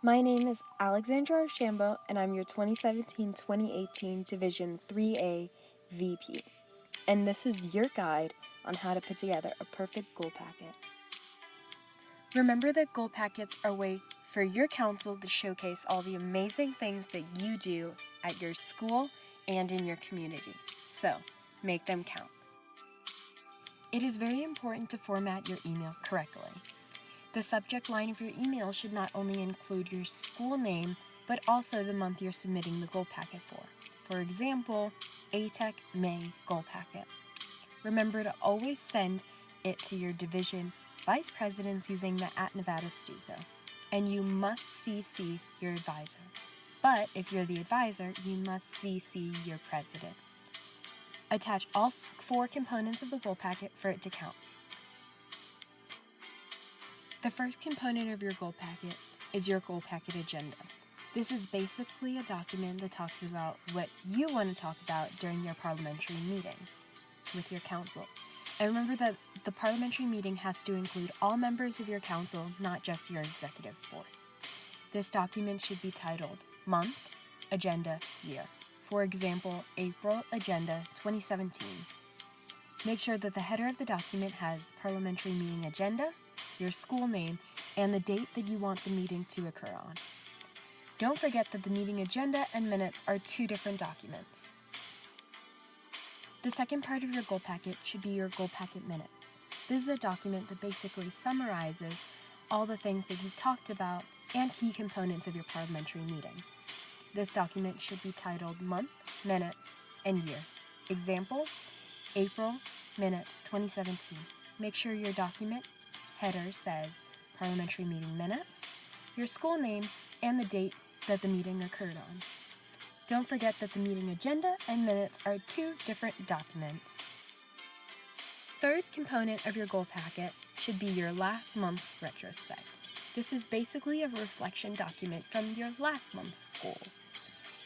My name is Alex Archambeau, and I'm your 2017-2018 Division 3A VP. And this is your guide on how to put together a perfect goal packet. Remember that goal packets are a way for your council to showcase all the amazing things that you do at your school and in your community. So, make them count. It is very important to format your email correctly. The subject line of your email should not only include your school name, but also the month you're submitting the goal packet for. For example, ATEC May Goal Packet. Remember to always send it to your division vice presidents using the @Nevada sticker, and you must CC your advisor. But if you're the advisor, you must CC your president. Attach all 4 components of the goal packet for it to count. The first component of your goal packet is your goal packet agenda. This is basically a document that talks about what you want to talk about during your parliamentary meeting with your council. And remember that the parliamentary meeting has to include all members of your council, not just your executive board. This document should be titled Month, Agenda, Year. For example, April Agenda 2017. Make sure that the header of the document has parliamentary meeting agenda, your school name, and the date that you want the meeting to occur on. Don't forget that the meeting agenda and minutes are 2 different documents. The second part of your goal packet should be your goal packet minutes. This is a document that basically summarizes all the things that you've talked about and key components of your parliamentary meeting. This document should be titled Month, Minutes, and Year. Example, April Minutes 2017. Make sure your document header says parliamentary meeting minutes, your school name, and the date that the meeting occurred on. Don't forget that the meeting agenda and minutes are 2 different documents. Third component of your goal packet should be your last month's retrospect. This is basically a reflection document from your last month's goals,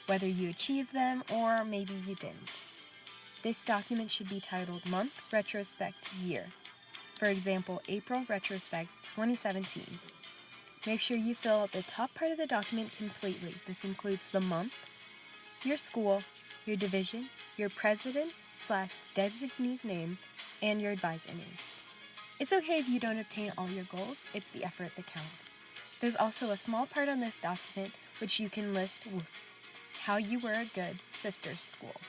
whether you achieved them or maybe you didn't. This document should be titled Month, Retrospect, Year. For example, April Retrospect 2017. Make sure you fill out the top part of the document completely. This includes the month, your school, your division, your president/designee's name, and your advisor name. It's okay if you don't obtain all your goals, it's the effort that counts. There's also a small part on this document which you can list how you were a good sister school.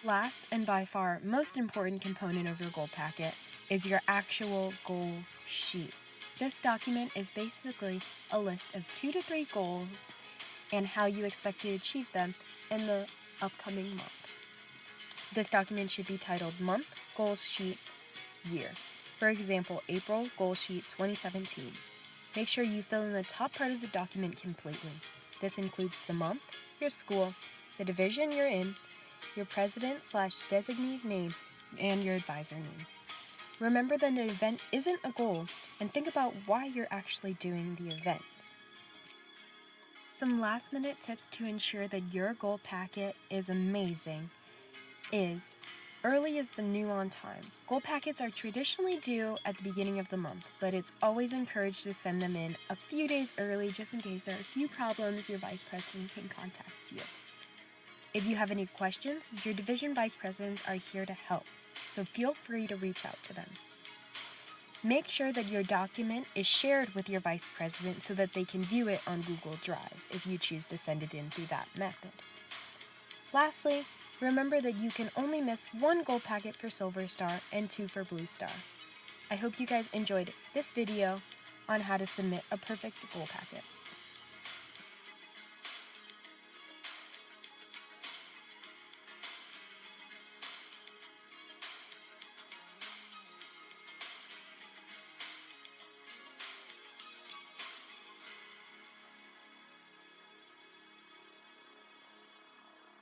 Last and by far most important component of your goal packet is your actual goal sheet. This document is basically a list of 2 to 3 goals and how you expect to achieve them in the upcoming month. This document should be titled Month, Goals Sheet, Year. For example, April Goal Sheet 2017. Make sure you fill in the top part of the document completely. This includes the month, your school, the division you're in, your president/designee's name, and your advisor name. Remember that an event isn't a goal, and think about why you're actually doing the event. Some last-minute tips to ensure that your goal packet is amazing is early is the new on time. Goal packets are traditionally due at the beginning of the month, but it's always encouraged to send them in a few days early just in case there are a few problems your vice president can contact you. If you have any questions, your division vice presidents are here to help, so feel free to reach out to them. Make sure that your document is shared with your vice president so that they can view it on Google Drive if you choose to send it in through that method. Lastly, remember that you can only miss 1 goal packet for Silver Star and 2 for Blue Star. I hope you guys enjoyed this video on how to submit a perfect goal packet.